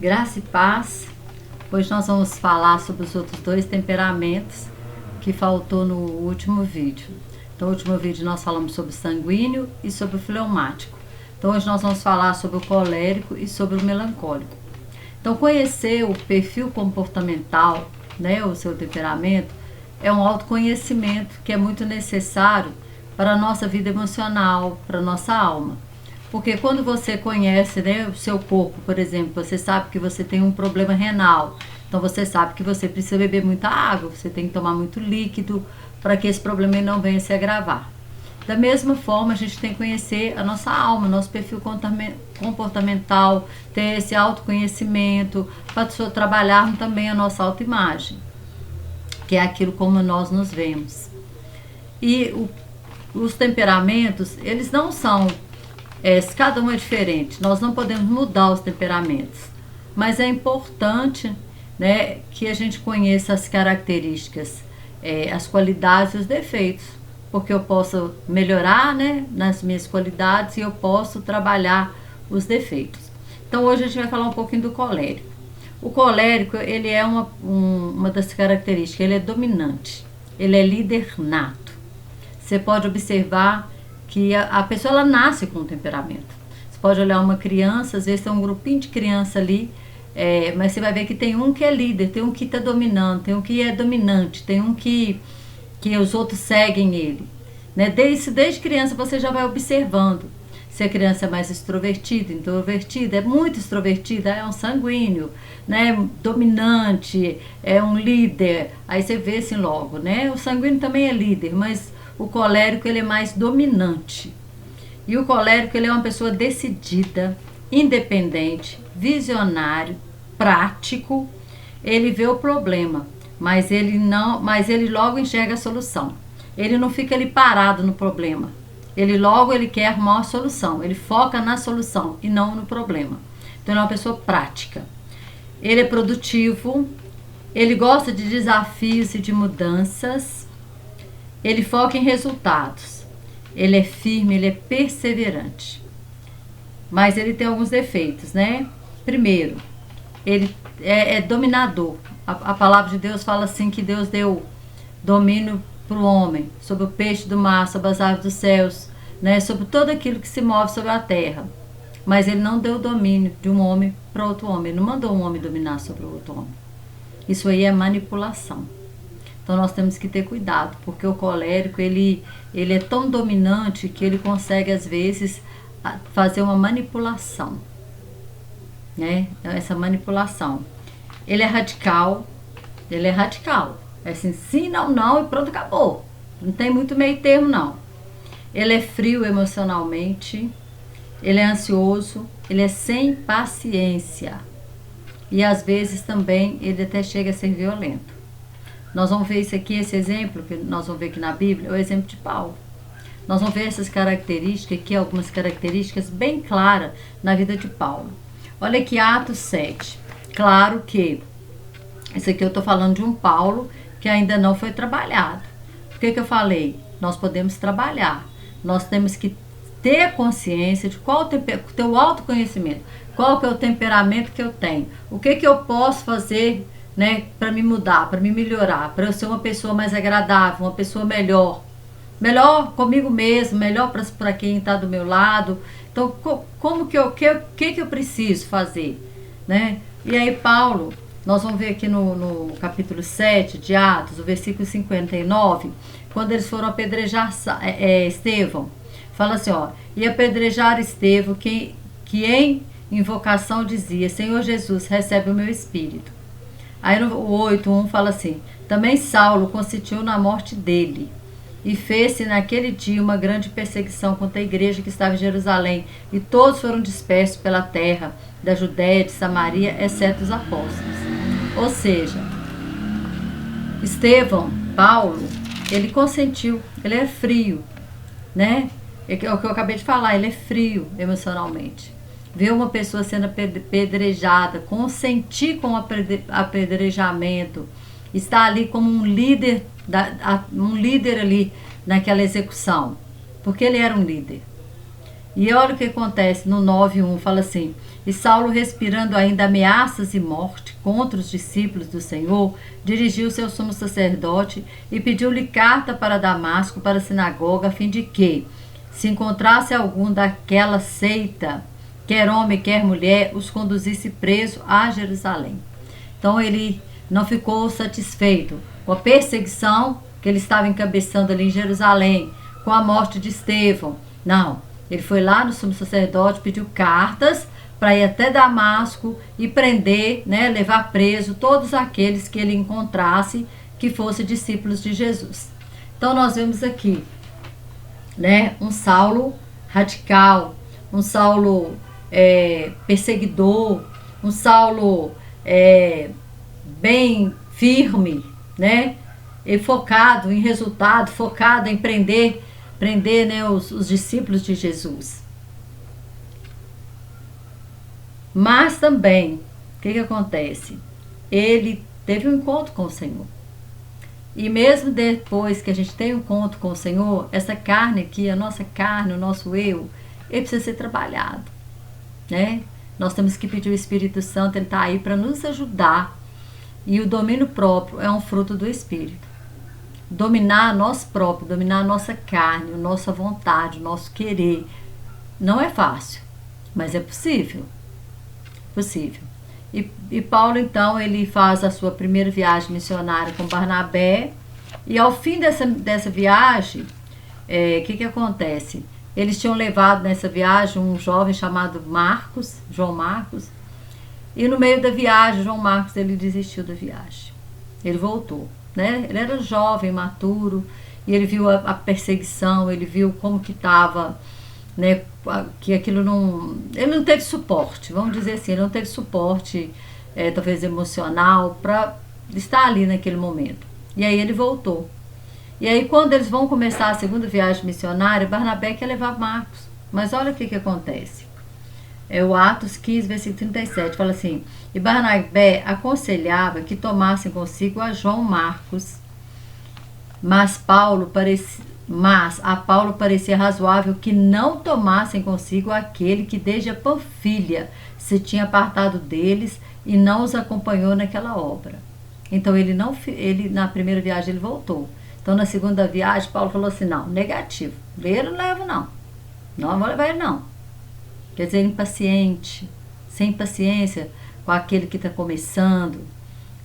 Graça e paz. Hoje nós vamos falar sobre os outros dois temperamentos que faltou no último vídeo. Então, no último vídeo nós falamos sobre o sanguíneo e sobre o fleumático. Então, hoje nós vamos falar sobre o colérico e sobre o melancólico. Então, conhecer o perfil comportamental, né, o seu temperamento, é um autoconhecimento que é muito necessário para a nossa vida emocional, para a nossa alma. Porque quando você conhece, né, o seu corpo, por exemplo, você sabe que você tem um problema renal. Então você sabe que você precisa beber muita água, você tem que tomar muito líquido para que esse problema não venha se agravar. Da mesma forma, a gente tem que conhecer a nossa alma, nosso perfil comportamental, ter esse autoconhecimento, para trabalhar também a nossa autoimagem, que é aquilo como nós nos vemos. E os temperamentos, eles não são... cada um é diferente, nós não podemos mudar os temperamentos, mas é importante, né, que a gente conheça as características, as qualidades e os defeitos, porque eu posso melhorar, né, nas minhas qualidades e eu posso trabalhar os defeitos. Então hoje a gente vai falar um pouquinho do colérico. O colérico, ele é uma das características, ele é dominante, ele é líder nato. Você pode observar que a pessoa ela nasce com um temperamento. Você pode olhar uma criança, às vezes tem um grupinho de criança ali, mas você vai ver que tem um que é líder, tem um que está dominando, tem um que é dominante, tem um que os outros seguem ele. Né? Desde criança você já vai observando. Se a criança é mais extrovertida, introvertida, é muito extrovertida, é um sanguíneo, né? Dominante, é um líder, aí você vê assim logo, né? O sanguíneo também é líder, mas o colérico ele é mais dominante. E o colérico ele é uma pessoa decidida, independente, visionário, prático. Ele vê o problema, mas ele logo enxerga a solução. Ele não fica ali parado no problema. Ele quer arrumar uma solução. Ele foca na solução e não no problema. Então ele é uma pessoa prática. Ele é produtivo. Ele gosta de desafios e de mudanças. Ele foca em resultados. Ele é firme, ele é perseverante. Mas ele tem alguns defeitos, né? Primeiro, ele é dominador. A palavra de Deus fala assim que Deus deu domínio para o homem, sobre o peixe do mar, sobre as aves dos céus, né? Sobre tudo aquilo que se move sobre a terra. Mas ele não deu domínio de um homem para outro homem. Ele não mandou um homem dominar sobre o outro homem. Isso aí é manipulação. Então nós temos que ter cuidado, porque o colérico ele é tão dominante que ele consegue às vezes fazer uma manipulação, né? Essa manipulação. Ele é radical. É assim, sim, não e pronto, acabou. Não tem muito meio termo, não. Ele é frio emocionalmente, ele é ansioso, ele é sem paciência. E às vezes também ele até chega a ser violento. Nós vamos ver isso aqui, esse exemplo que nós vamos ver aqui na Bíblia, é o exemplo de Paulo. Nós vamos ver essas características aqui, algumas características bem claras na vida de Paulo. Olha aqui, Atos 7. Claro que isso aqui eu estou falando de um Paulo que ainda não foi trabalhado. Por que eu falei? Nós podemos trabalhar. Nós temos que ter consciência de qual o teu autoconhecimento, qual que é o temperamento que eu tenho, o que eu posso fazer, né, para me mudar, para me melhorar, para eu ser uma pessoa mais agradável, uma pessoa melhor comigo mesmo, melhor para quem está do meu lado. Então, como que eu preciso fazer, né? E aí Paulo, nós vamos ver aqui no capítulo 7 de Atos, o versículo 59, quando eles foram apedrejar Estevão, fala assim, ó, e apedrejar Estevão, que em invocação dizia, Senhor Jesus, recebe o meu espírito. Aí no 8:1 fala assim, também Saulo consentiu na morte dele, e fez-se naquele dia uma grande perseguição contra a igreja que estava em Jerusalém, e todos foram dispersos pela terra da Judéia, de Samaria, exceto os apóstolos. Ou seja, Estevão, Paulo, ele consentiu, ele é frio, né? É o que eu acabei de falar, ele é frio emocionalmente. Ver uma pessoa sendo apedrejada, consentir com o apedrejamento, estar ali como um líder ali naquela execução, porque ele era um líder. E olha o que acontece no 9:1, fala assim: e Saulo, respirando ainda ameaças e morte contra os discípulos do Senhor, dirigiu-se ao sumo sacerdote e pediu-lhe carta para Damasco, para a sinagoga, a fim de que, se encontrasse algum daquela seita, quer homem, quer mulher, os conduzisse preso a Jerusalém. Então ele não ficou satisfeito com a perseguição que ele estava encabeçando ali em Jerusalém, com a morte de Estevão. Não, ele foi lá no sumo sacerdote, pediu cartas para ir até Damasco e prender, né, levar preso todos aqueles que ele encontrasse que fossem discípulos de Jesus. Então nós vemos aqui, né, um Saulo radical, um Saulo perseguidor, um Saulo bem firme, né, e focado em resultado, focado em prender, né, os discípulos de Jesus. Mas também, o que acontece? Ele teve um encontro com o Senhor. E mesmo depois que a gente tem um encontro com o Senhor, essa carne aqui, a nossa carne, o nosso eu, ele precisa ser trabalhado, né? Nós temos que pedir o Espírito Santo, ele está aí para nos ajudar. E o domínio próprio é um fruto do Espírito. Dominar nós próprios, dominar a nossa carne, a nossa vontade, o nosso querer, não é fácil, mas é possível. E Paulo, então, ele faz a sua primeira viagem missionária com Barnabé, e ao fim dessa viagem, que acontece? Eles tinham levado nessa viagem um jovem chamado João Marcos, e no meio da viagem, João Marcos, ele desistiu da viagem. Ele voltou, né? Ele era jovem, maturo, e ele viu a perseguição, ele viu como que estava, né, que aquilo não... Ele não teve suporte, vamos dizer assim, ele não teve suporte, talvez emocional, para estar ali naquele momento. E aí ele voltou. E aí quando eles vão começar a segunda viagem missionária, Barnabé quer levar Marcos. Mas olha o que acontece. O Atos 15, versículo 37, fala assim: e Barnabé aconselhava que tomassem consigo a João Marcos, mas a Paulo parecia razoável que não tomassem consigo aquele que desde a Panfilha se tinha apartado deles e não os acompanhou naquela obra. Então ele na primeira viagem ele voltou. Então na segunda viagem Paulo falou assim: não, negativo, ele não levo não vou levar ele não. Quer dizer, impaciente, sem paciência com aquele que está começando,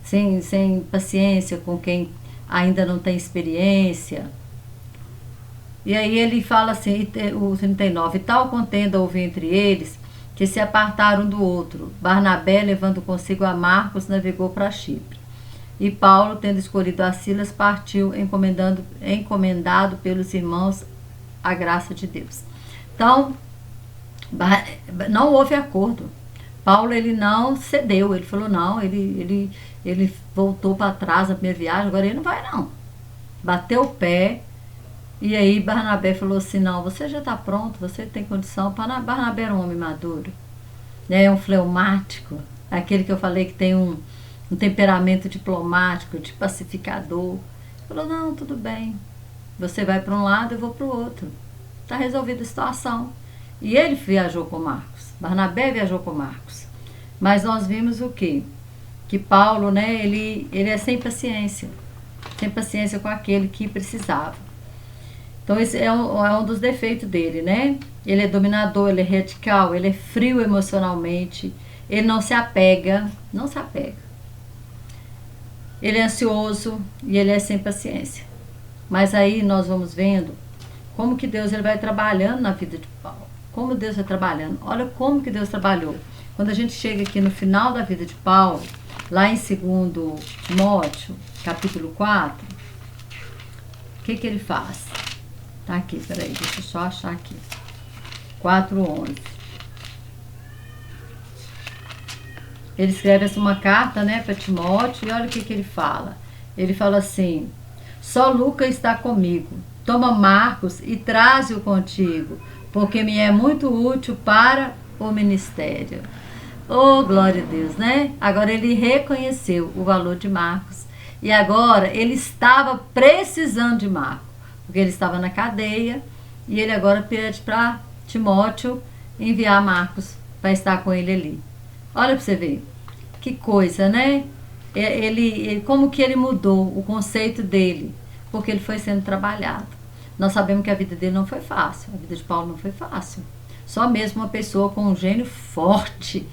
sem paciência com quem ainda não tem experiência. E aí ele fala assim, o 39, tal contenda houve entre eles, que se apartaram um do outro. Barnabé, levando consigo a Marcos, navegou para Chipre. E Paulo, tendo escolhido a Silas, partiu, encomendado pelos irmãos a graça de Deus. Então, não houve acordo. Paulo, ele não cedeu, ele falou não, ele voltou para trás na primeira viagem, agora ele não vai não. Bateu o pé. E aí Barnabé falou assim: não, você já está pronto, você tem condição. Barnabé era um homem maduro, né? Um fleumático, aquele que eu falei que tem um temperamento diplomático, de pacificador. Ele falou: não, tudo bem, você vai para um lado, eu vou para o outro, está resolvida a situação. E ele viajou com Marcos, Barnabé viajou com Marcos. Mas nós vimos o quê? Que Paulo, né, ele é sem paciência com aquele que precisava. Então esse é um dos defeitos dele, né? Ele é dominador, ele é radical, ele é frio emocionalmente, ele não se apega. Ele é ansioso e ele é sem paciência. Mas aí nós vamos vendo como que Deus ele vai trabalhando na vida de Paulo. Como Deus vai trabalhando. Olha como que Deus trabalhou. Quando a gente chega aqui no final da vida de Paulo, lá em 2 Timóteo, capítulo 4, o que ele faz? Tá aqui, peraí, deixa eu só achar aqui. 4:11. Ele escreve assim uma carta, né, para Timóteo, e olha o que ele fala. Ele fala assim: só Lucas está comigo. Toma Marcos e traze-o contigo, porque me é muito útil para o ministério. Oh, glória a Deus, né? Agora ele reconheceu o valor de Marcos. E agora ele estava precisando de Marcos, porque ele estava na cadeia, e ele agora pede para Timóteo enviar Marcos para estar com ele ali. Olha para você ver, que coisa, né? Como que ele mudou o conceito dele, porque ele foi sendo trabalhado. Nós sabemos que a vida dele não foi fácil, a vida de Paulo não foi fácil. Só mesmo uma pessoa com um gênio forte,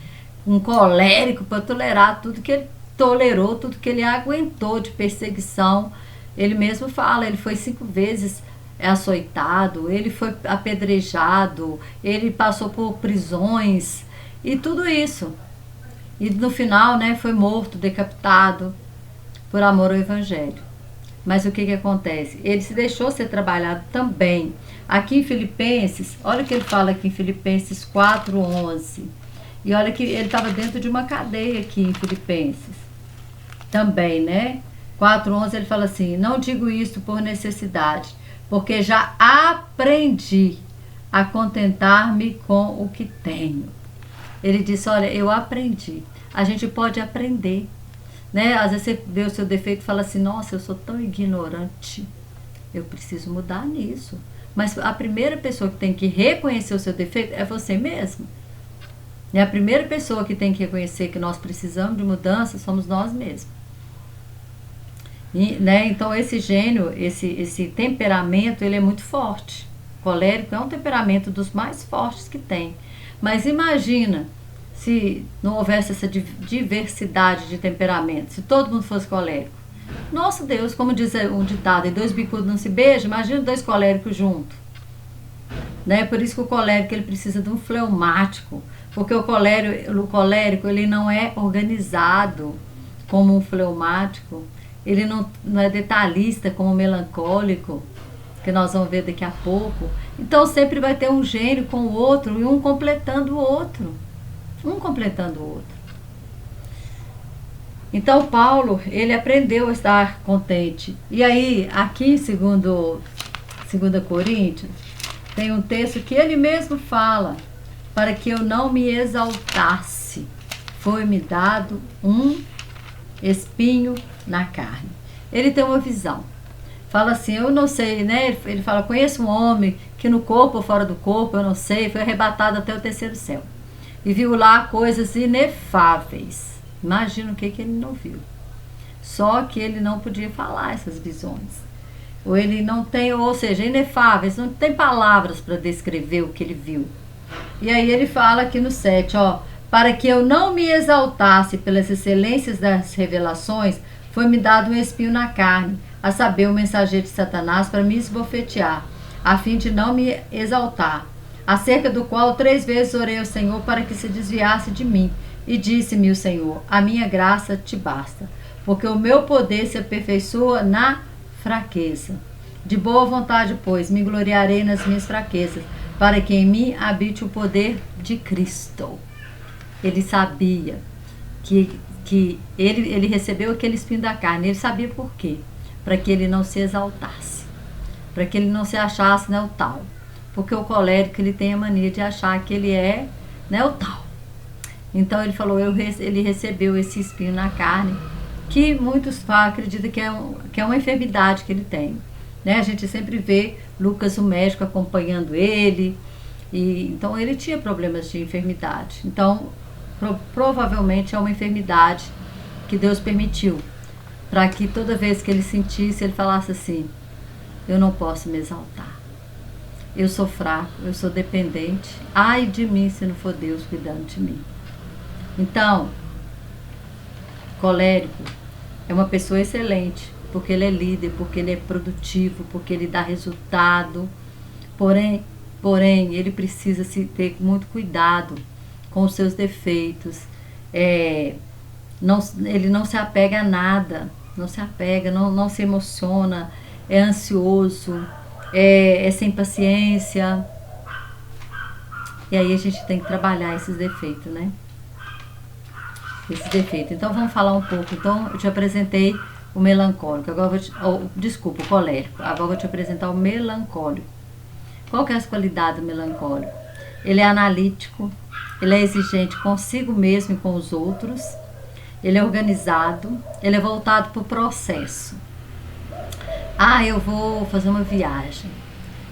um colérico para tolerar tudo que ele tolerou, tudo que ele aguentou de perseguição. Ele mesmo fala, ele foi 5 vezes açoitado, ele foi apedrejado, ele passou por prisões e tudo isso. E no final, né, foi morto, decapitado por amor ao evangelho. Mas o que que acontece? Ele se deixou ser trabalhado também. Aqui em Filipenses, olha o que ele fala aqui em Filipenses 4:11. E olha que ele estava dentro de uma cadeia aqui em Filipenses. Também, né? 4:11 ele fala assim: não digo isto por necessidade, porque já aprendi a contentar-me com o que tenho. Ele disse, olha, eu aprendi. A gente pode aprender, né? Às vezes você vê o seu defeito e fala assim, nossa, eu sou tão ignorante, eu preciso mudar nisso. Mas a primeira pessoa que tem que reconhecer o seu defeito é você mesmo. E a primeira pessoa que tem que reconhecer que nós precisamos de mudança somos nós mesmos. E, né? Então esse gênio, esse temperamento, ele é muito forte. Colérico é um temperamento dos mais fortes que tem. Mas imagina se não houvesse essa diversidade de temperamentos, se todo mundo fosse colérico. Nossa Deus, como diz um ditado, e 2 bicudos não se beijam, imagina 2 coléricos juntos. Né? Por isso que o colérico ele precisa de um fleumático, porque o colérico ele não é organizado como um fleumático, ele não é detalhista como o melancólico, que nós vamos ver daqui a pouco. Então sempre vai ter um gênio com o outro e um completando o outro. Um completando o outro. Então Paulo, ele aprendeu a estar contente. E aí, aqui segundo Coríntios, tem um texto que ele mesmo fala, para que eu não me exaltasse, foi-me dado um espinho na carne. Ele tem uma visão. Fala assim, eu não sei, né? Ele fala, conheço um homem que no corpo ou fora do corpo, eu não sei, foi arrebatado até o 3º céu. E viu lá coisas inefáveis. Imagina o que ele não viu. Só que ele não podia falar essas visões. Ou ele não tem, ou seja, inefáveis, não tem palavras para descrever o que ele viu. E aí ele fala aqui no 7, ó, para que eu não me exaltasse pelas excelências das revelações, foi-me dado um espinho na carne, a saber, o mensageiro de Satanás, para me esbofetear, a fim de não me exaltar, acerca do qual 3 vezes orei ao Senhor para que se desviasse de mim, e disse-me o Senhor, a minha graça te basta, porque o meu poder se aperfeiçoa na fraqueza. De boa vontade, pois, me gloriarei nas minhas fraquezas, para que em mim habite o poder de Cristo. Ele sabia que ele recebeu aquele espinho da carne, ele sabia por quê? Para que ele não se exaltasse, para que ele não se achasse, né, o tal. Porque o colérico, ele tem a mania de achar que ele é, né, o tal. Então ele falou, ele recebeu esse espinho na carne, que muitos acreditam que é uma enfermidade que ele tem. Né? A gente sempre vê Lucas, o médico, acompanhando ele, e então ele tinha problemas de enfermidade. Então, provavelmente é uma enfermidade que Deus permitiu, para que toda vez que ele sentisse, ele falasse assim, eu não posso me exaltar. Eu sou fraco, eu sou dependente. Ai de mim se não for Deus cuidando de mim. Então, colérico é uma pessoa excelente, porque ele é líder, porque ele é produtivo, porque ele dá resultado. Porém, ele precisa se ter muito cuidado com os seus defeitos. Ele não se apega a nada, não se apega, não se emociona, é ansioso, é sem paciência. E aí a gente tem que trabalhar esses defeitos, né? Esses defeitos. Então vamos falar um pouco. Então eu te apresentei o melancólico. Agora desculpa, o colérico. Agora eu vou te apresentar o melancólico. Qual que é as qualidades do melancólico? Ele é analítico, ele é exigente consigo mesmo e com os outros, ele é organizado, ele é voltado para o processo. Ah, eu vou fazer uma viagem.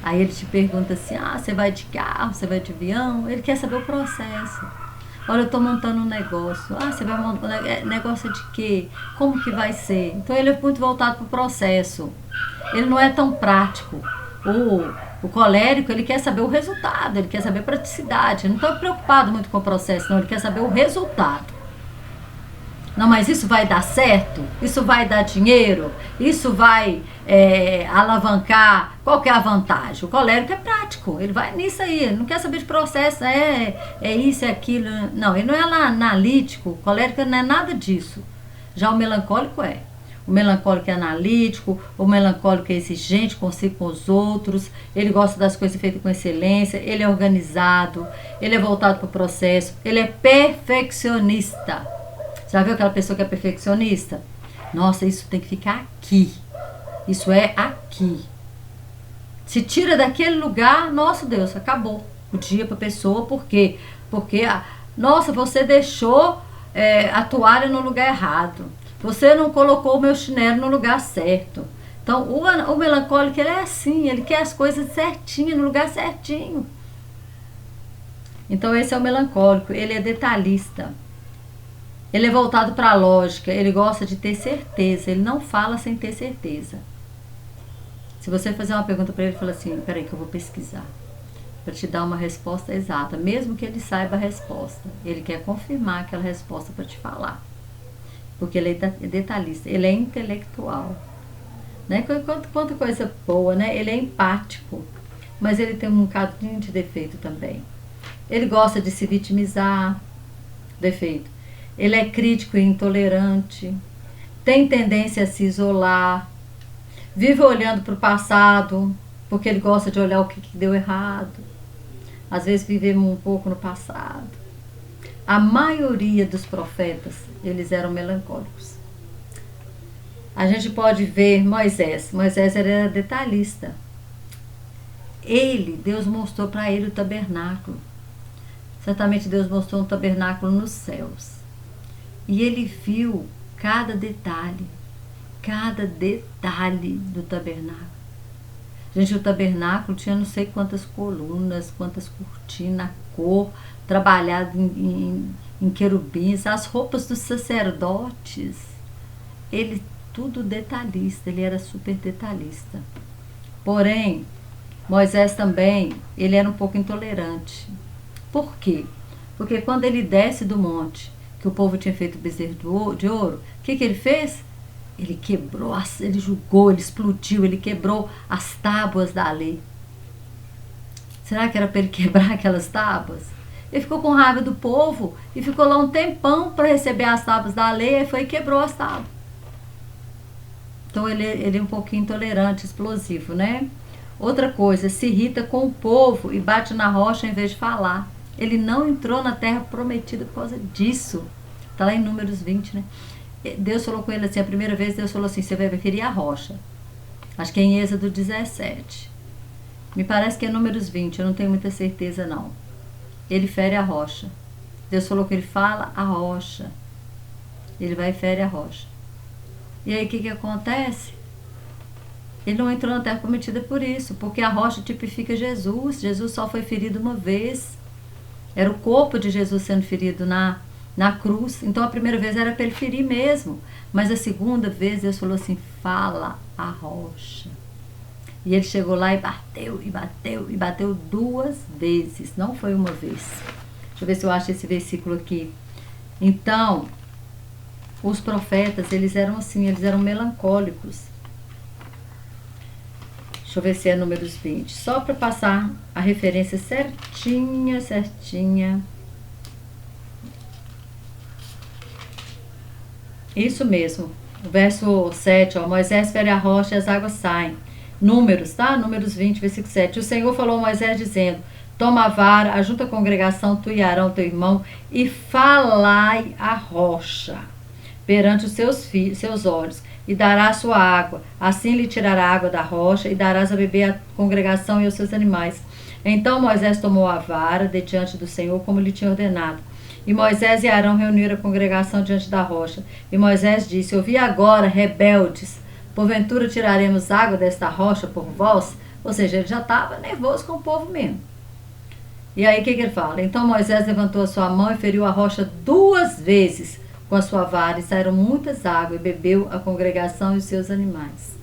Aí ele te pergunta assim, você vai de carro, você vai de avião? Ele quer saber o processo. Olha, eu estou montando um negócio. Você vai montar negócio de quê? Como que vai ser? Então ele é muito voltado para o processo. Ele não é tão prático. O colérico, ele quer saber o resultado, ele quer saber a praticidade. Ele não está preocupado muito com o processo, não. Ele quer saber o resultado. Não, mas isso vai dar certo? Isso vai dar dinheiro? Isso vai alavancar? Qual que é a vantagem? O colérico é prático, ele vai nisso aí, ele não quer saber de processo, é isso, é aquilo. Não, ele não é analítico, o colérico não é nada disso. Já o melancólico é. O melancólico é analítico, o melancólico é exigente consigo com os outros, ele gosta das coisas feitas com excelência, ele é organizado, ele é voltado para o processo, ele é perfeccionista. Já viu aquela pessoa que é perfeccionista? Nossa, isso tem que ficar aqui. Isso é aqui. Se tira daquele lugar, nossa Deus, acabou o dia para a pessoa. Por quê? Porque, nossa, você deixou a toalha no lugar errado. Você não colocou o meu chinelo no lugar certo. Então, o melancólico, ele é assim, ele quer as coisas certinhas, no lugar certinho. Então, esse é o melancólico, ele é detalhista. Ele é voltado para a lógica, ele gosta de ter certeza, ele não fala sem ter certeza. Se você fazer uma pergunta para ele, fala assim, peraí que eu vou pesquisar, para te dar uma resposta exata, mesmo que ele saiba a resposta. Ele quer confirmar aquela resposta para te falar, porque ele é detalhista, ele é intelectual. Né? Quanta coisa boa, né? Ele é empático, mas ele tem um bocadinho de defeito também. Ele gosta de se vitimizar, defeito. Ele é crítico e intolerante, tem tendência a se isolar, vive olhando para o passado, porque ele gosta de olhar o que deu errado. Às vezes vivemos um pouco no passado. A maioria dos profetas, eles eram melancólicos. A gente pode ver Moisés. Moisés era detalhista. Deus mostrou para ele o tabernáculo. Certamente Deus mostrou um tabernáculo nos céus. E ele viu cada detalhe do tabernáculo. Gente, o tabernáculo tinha não sei quantas colunas, quantas cortinas, a cor, trabalhado em querubins, as roupas dos sacerdotes. Ele, tudo detalhista, ele era super detalhista. Porém, Moisés também, ele era um pouco intolerante. Por quê? Porque quando ele desce do monte, que o povo tinha feito o bezerro de ouro, o que ele fez? Ele quebrou, ele julgou, ele explodiu, ele quebrou as tábuas da lei. Será que era para ele quebrar aquelas tábuas? Ele ficou com raiva do povo e ficou lá um tempão para receber as tábuas da lei, e foi e quebrou as tábuas. Então ele é um pouquinho intolerante, explosivo, né? Outra coisa, se irrita com o povo e bate na rocha em vez de falar. Ele não entrou na terra prometida por causa disso. Está lá em Números 20, né? Deus falou com ele assim, a primeira vez Deus falou assim, você vai ferir a rocha. Acho que é em Êxodo 17. Me parece que é Números 20, eu não tenho muita certeza não. Ele fere a rocha. Deus falou que ele fala a rocha. Ele vai e fere a rocha. E aí o que acontece? Ele não entrou na terra prometida por isso, porque a rocha tipifica Jesus. Jesus só foi ferido uma vez. Era o corpo de Jesus sendo ferido na cruz. Então a primeira vez era para ele ferir mesmo. Mas a segunda vez Deus falou assim, fala a rocha. E ele chegou lá e bateu, e bateu, e bateu 2 vezes. Não foi uma vez. Deixa eu ver se eu acho esse versículo aqui. Então, os profetas, eles eram assim, eles eram melancólicos. Deixa eu ver se é Números 20. Só para passar a referência certinha. Isso mesmo. O verso 7, ó. Moisés fere a rocha e as águas saem. Números, tá? Números 20, versículo 7. O Senhor falou a Moisés dizendo, toma a vara, ajunta a congregação, tu e Arão, teu irmão, e falai a rocha perante os seus olhos, e dará a sua água. Assim lhe tirará a água da rocha, e darás a beber à congregação e aos seus animais. Então Moisés tomou a vara de diante do Senhor, como lhe tinha ordenado. E Moisés e Arão reuniram a congregação diante da rocha. E Moisés disse, ouvi agora, rebeldes, porventura tiraremos água desta rocha por vós? Ou seja, ele já estava nervoso com o povo mesmo. E aí o que ele fala? Então Moisés levantou a sua mão e feriu a rocha 2 vezes com a sua vara, e saíram muitas águas, e bebeu a congregação e os seus animais.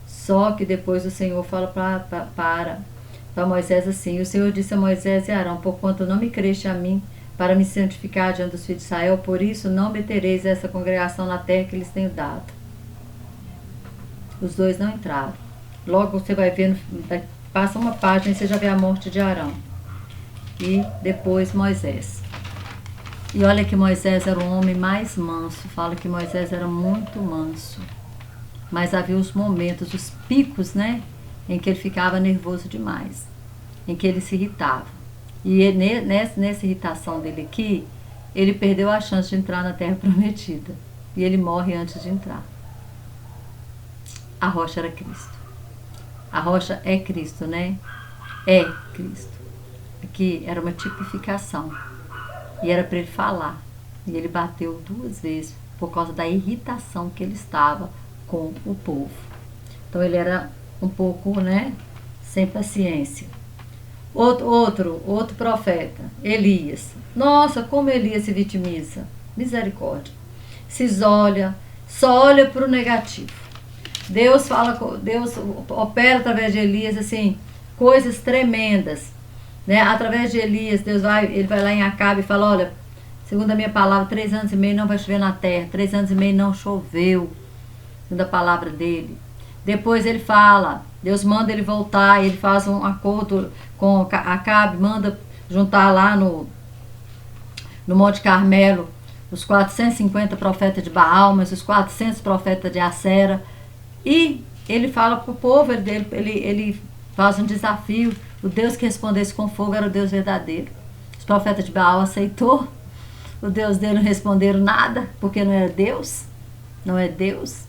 Só que depois o Senhor fala para Moisés assim: o Senhor disse a Moisés e Arão: porquanto não me creste a mim para me santificar diante dos filhos de Israel, por isso não metereis essa congregação na terra que lhes tenho dado. Os dois não entraram. Logo você vai ver, passa uma página e você já vê a morte de Arão. E depois Moisés. E olha que Moisés era o homem mais manso. Fala que Moisés era muito manso. Mas havia os momentos, os picos, né? Em que ele ficava nervoso demais. Em que ele se irritava. E ele, nessa irritação dele aqui, ele perdeu a chance de entrar na Terra Prometida. E ele morre antes de entrar. A rocha era Cristo. A rocha é Cristo, né? É Cristo. Aqui era uma tipificação. E era para ele falar. E ele bateu 2 vezes por causa da irritação que ele estava com o povo. Então ele era um pouco, né, sem paciência. Outro profeta, Elias. Nossa, como Elias se vitimiza. Misericórdia. Só olha para o negativo. Deus opera através de Elias assim, coisas tremendas. Né? Através de Elias, ele vai lá em Acabe e fala: olha, segundo a minha palavra, 3 anos e meio não vai chover na terra. 3 anos e meio não choveu, segundo a palavra dele. Depois ele fala, Deus manda ele voltar, ele faz um acordo com Acabe, manda juntar lá no Monte Carmelo os 450 profetas de Baal, mas os 400 profetas de Acera. E ele fala para o povo, ele faz um desafio. O Deus que respondesse com fogo era o Deus verdadeiro. Os profetas de Baal aceitou. O Deus dele não responderam nada, porque não era Deus. Não é Deus.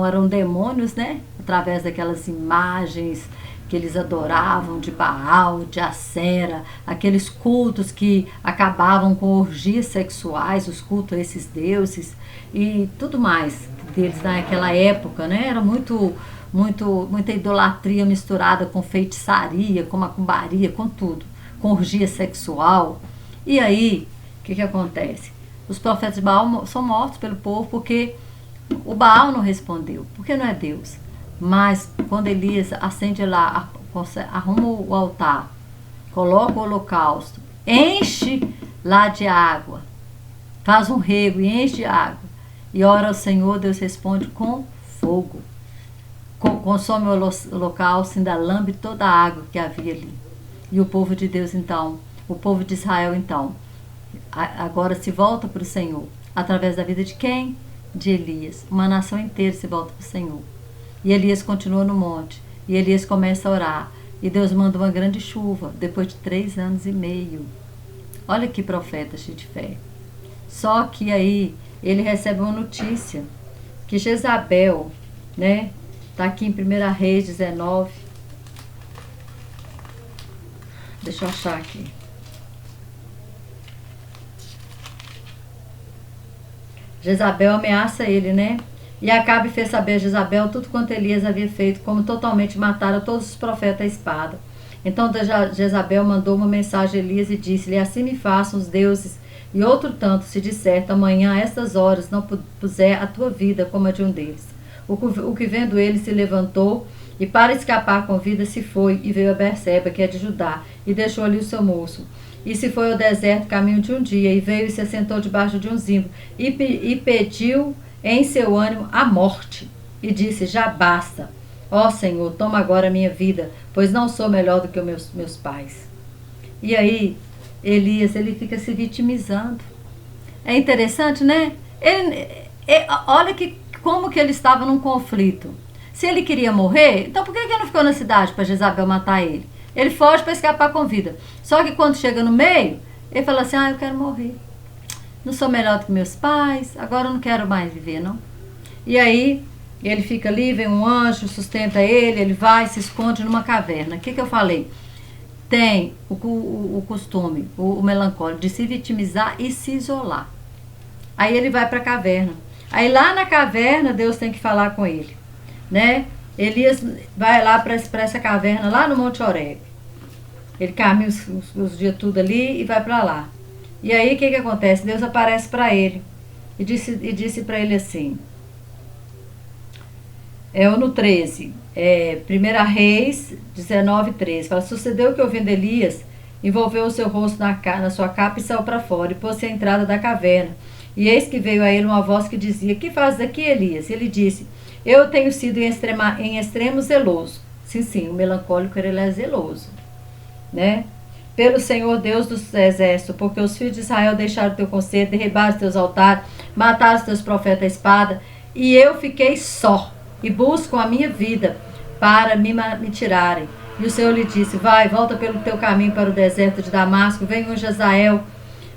Eram demônios, né? Através daquelas imagens que eles adoravam de Baal, de Acera, aqueles cultos que acabavam com orgias sexuais, os cultos a esses deuses e tudo mais deles naquela época, né? Era muita idolatria misturada com feitiçaria, com macumbaria, com tudo, com orgia sexual. E aí, o que acontece? Os profetas de Baal são mortos pelo povo porque o Baal não respondeu, porque não é Deus. Mas quando Elias acende lá, arruma o altar, coloca o holocausto, enche lá de água, faz um rego e enche de água, e ora ao Senhor, Deus responde com fogo. Consome o holocausto, ainda lambe toda a água que havia ali. E o povo de Deus então, o povo de Israel então, agora se volta para o Senhor. Através da vida de quem? De Elias. Uma nação inteira se volta para o Senhor. E Elias continua no monte. E Elias começa a orar. E Deus manda uma grande chuva, depois de 3 anos e meio. Olha que profeta cheio de fé. Só que aí ele recebe uma notícia, que Jezabel, né? Está aqui em 1 Reis 19. Deixa eu achar aqui. Jezabel ameaça ele, né? E Acabe fez saber a Jezabel tudo quanto Elias havia feito, como totalmente matara todos os profetas à espada. Então Jezabel mandou uma mensagem a Elias e disse-lhe: assim me façam os deuses, e outro tanto, se disser amanhã a estas horas não puser a tua vida como a de um deles. O que vendo ele se levantou e para escapar com vida se foi e veio a Berseba, que é de Judá, e deixou ali o seu moço. E se foi ao deserto caminho de um dia, e veio e se assentou debaixo de um zimbro, e pediu em seu ânimo a morte, e disse: já basta, ó Senhor, toma agora a minha vida, pois não sou melhor do que os meus pais. E aí, Elias, ele fica se vitimizando. É interessante, né? Olha como que ele estava num conflito. Se ele queria morrer, então por que ele não ficou na cidade para Jezabel matar ele? Ele foge para escapar com vida. Só que quando chega no meio, ele fala assim: eu quero morrer. Não sou melhor do que meus pais, agora eu não quero mais viver, não. E aí, ele fica ali, vem um anjo, sustenta ele vai, se esconde numa caverna. O que eu falei? Tem o costume, o melancólico, de se vitimizar e se isolar. Aí ele vai para a caverna. Aí lá na caverna, Deus tem que falar com ele, né? Elias vai lá para essa caverna, lá no Monte Horebe. Ele caminha os dias tudo ali e vai para lá. E aí o que acontece? Deus aparece para ele e disse para ele assim, no 13, 1 Reis 19, 13, fala: sucedeu que, ouvindo Elias, envolveu o seu rosto na sua capa e saiu para fora, e pôs-se à entrada da caverna. E eis que veio a ele uma voz que dizia: que fazes aqui, Elias? E ele disse: eu tenho sido em extremo zeloso. Sim, o melancólico ele é zeloso, né? Pelo Senhor Deus dos exércitos, porque os filhos de Israel deixaram o teu conselho, derribaram os teus altares, mataram os teus profetas à espada, e eu fiquei só, e buscam a minha vida para me tirarem. E o Senhor lhe disse: vai, volta pelo teu caminho para o deserto de Damasco, vem unge Hazael,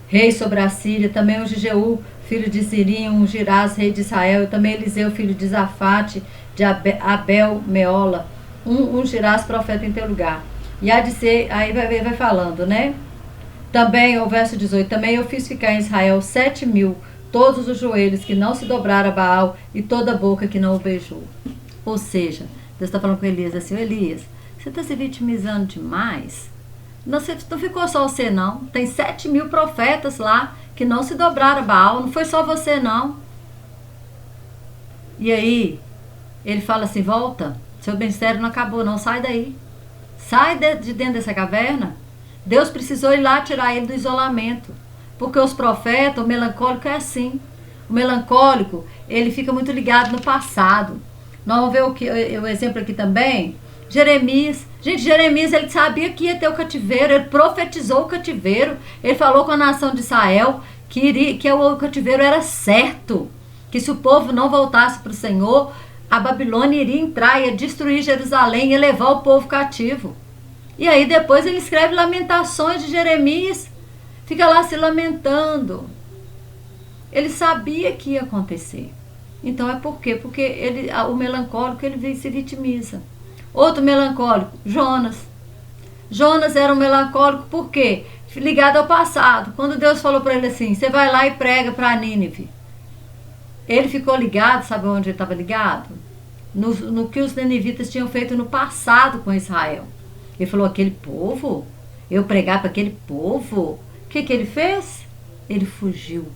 rei sobre a Síria, também unge Jeú, filho de Zirim, ungirás, rei de Israel, e também Eliseu, filho de Zafate, de Abel Meola, ungirás profeta em teu lugar. E há de ser, aí vai falando, né? Também, o verso 18, também eu fiz ficar em Israel 7.000, todos os joelhos que não se dobraram a Baal e toda a boca que não o beijou. Ou seja, Deus está falando com Elias assim: Elias, você está se vitimizando demais? Não ficou só você não, tem 7.000 profetas lá que não se dobraram a Baal, não foi só você não. E aí, ele fala assim: volta, seu ministério não acabou não, sai daí. Sai de dentro dessa caverna. Deus precisou ir lá tirar ele do isolamento. Porque os profetas, o melancólico é assim. O melancólico, ele fica muito ligado no passado. Nós vamos ver o exemplo aqui também. Jeremias. Gente, Jeremias, ele sabia que ia ter o cativeiro. Ele profetizou o cativeiro. Ele falou com a nação de Israel que o cativeiro era certo. Que se o povo não voltasse para o Senhor, a Babilônia iria entrar, ia destruir Jerusalém, ia levar o povo cativo. E aí depois ele escreve Lamentações de Jeremias, fica lá se lamentando. Ele sabia que ia acontecer. Então é por quê? Porque o melancólico ele se vitimiza. Outro melancólico, Jonas. Jonas era um melancólico por quê? Ligado ao passado. Quando Deus falou para ele assim: você vai lá e prega para Nínive. Ele ficou ligado, sabe onde ele estava ligado? No que os ninivitas tinham feito no passado com Israel. Ele falou: aquele povo, eu pregar para aquele povo. O que ele fez? Ele fugiu.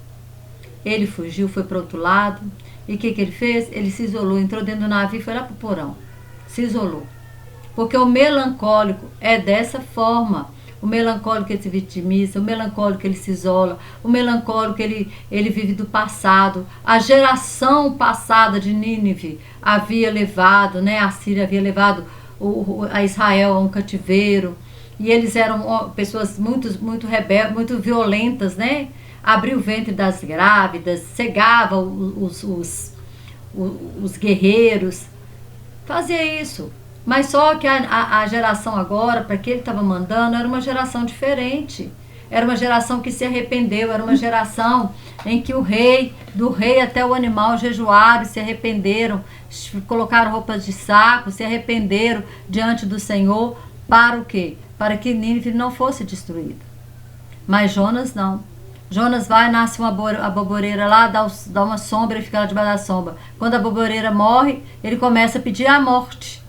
Ele fugiu, foi para o outro lado. E o que ele fez? Ele se isolou, entrou dentro do navio e foi lá para o porão. Se isolou. Porque o melancólico é dessa forma. O melancólico ele se vitimiza, o melancólico ele se isola, o melancólico ele vive do passado. A geração passada de Nínive havia levado, né, a Síria havia levado a Israel a um cativeiro, e eles eram pessoas muito rebeldes, muito violentas, né? Abria o ventre das grávidas, cegava os guerreiros, fazia isso. Mas só que a geração agora, para que ele estava mandando, era uma geração diferente. Era uma geração que se arrependeu, era uma geração em que do rei até o animal jejuaram e se arrependeram, colocaram roupas de saco, se arrependeram diante do Senhor. Para o quê? Para que Nínive não fosse destruída. Mas Jonas não. Jonas vai, nasce a boboreira lá, dá uma sombra e fica lá debaixo da sombra. Quando a boboreira morre, ele começa a pedir a morte.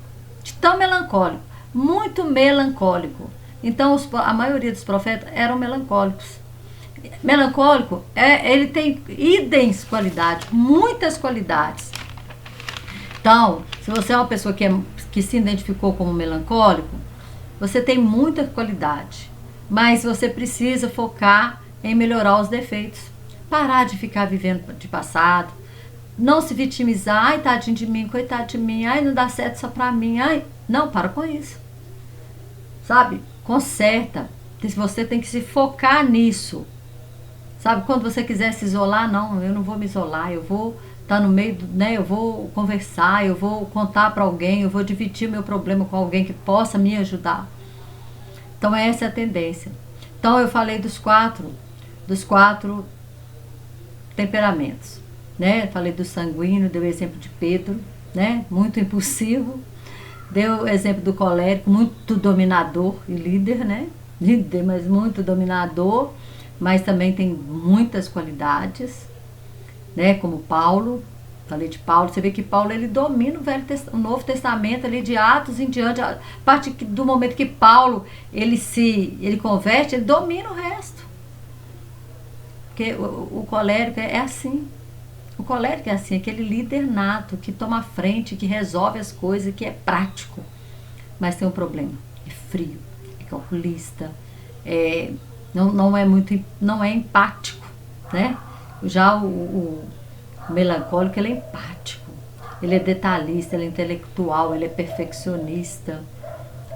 Tão melancólico, muito melancólico. Então a maioria dos profetas eram melancólicos. Melancólico ele tem idem qualidades, muitas qualidades. Então, se você é uma pessoa que se identificou como melancólico, você tem muita qualidade, mas você precisa focar em melhorar os defeitos, parar de ficar vivendo de passado. Não se vitimizar: ai, tadinho de mim, coitado de mim, ai, não dá certo só pra mim, ai. Não, para com isso. Sabe? Conserta. Você tem que se focar nisso. Sabe? Quando você quiser se isolar, não, eu não vou me isolar, eu vou estar no meio, né? Eu vou conversar, eu vou contar para alguém, eu vou dividir meu problema com alguém que possa me ajudar. Então essa é a tendência. Então eu falei dos quatro temperamentos. Né? Falei do sanguíneo, dei o exemplo de Pedro, né? Muito impulsivo. Deu o exemplo do colérico, muito dominador e líder, né? Líder, mas muito dominador, mas também tem muitas qualidades, né? Como Paulo. Falei de Paulo, você vê que Paulo ele domina o Novo Testamento ali de Atos em diante, a partir do momento que Paulo ele converte, ele domina o resto. Porque o colérico é assim. O colérico é assim, aquele líder nato que toma a frente, que resolve as coisas, que é prático. Mas tem um problema, é frio, é calculista, não é empático, né? Já o melancólico, ele é empático, ele é detalhista, ele é intelectual, ele é perfeccionista.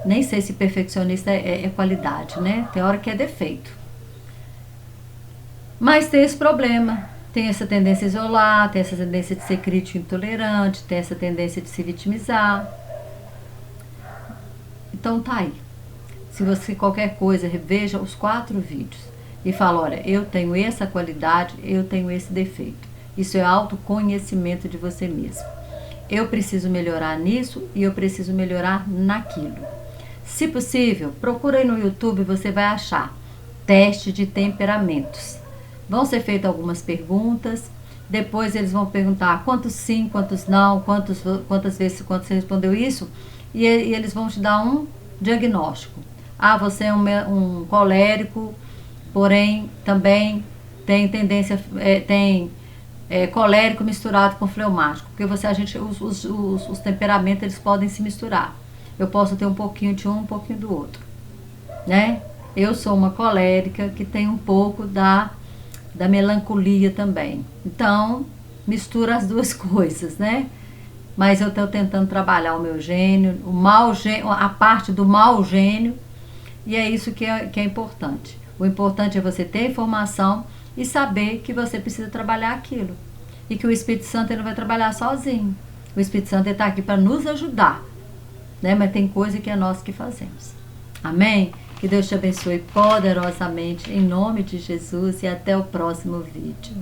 Nem sei se perfeccionista é qualidade, né? Tem hora que é defeito. Mas tem esse problema, tem essa tendência a isolar, tem essa tendência de ser crítico e intolerante, tem essa tendência de se vitimizar. Então tá aí. Se você qualquer coisa, reveja os 4 vídeos e fala, olha, eu tenho essa qualidade, eu tenho esse defeito. Isso é autoconhecimento de você mesmo. Eu preciso melhorar nisso e eu preciso melhorar naquilo. Se possível, procura aí no YouTube, você vai achar teste de temperamentos. Vão ser feitas algumas perguntas, depois eles vão perguntar quantos sim, quantos não, quantas vezes você respondeu isso, e eles vão te dar um diagnóstico. Ah, você é um colérico, porém também tem tendência, colérico misturado com fleumático, porque os temperamentos eles podem se misturar. Eu posso ter um pouquinho de um pouquinho do outro, né? Eu sou uma colérica que tem um pouco da melancolia também. Então, mistura as duas coisas, né? Mas eu estou tentando trabalhar o meu gênio, a parte do mau gênio, e é isso que é importante. O importante é você ter informação e saber que você precisa trabalhar aquilo. E que o Espírito Santo ele não vai trabalhar sozinho. O Espírito Santo está aqui para nos ajudar, né? Mas tem coisa que é nós que fazemos. Amém? Que Deus te abençoe poderosamente, em nome de Jesus, e até o próximo vídeo.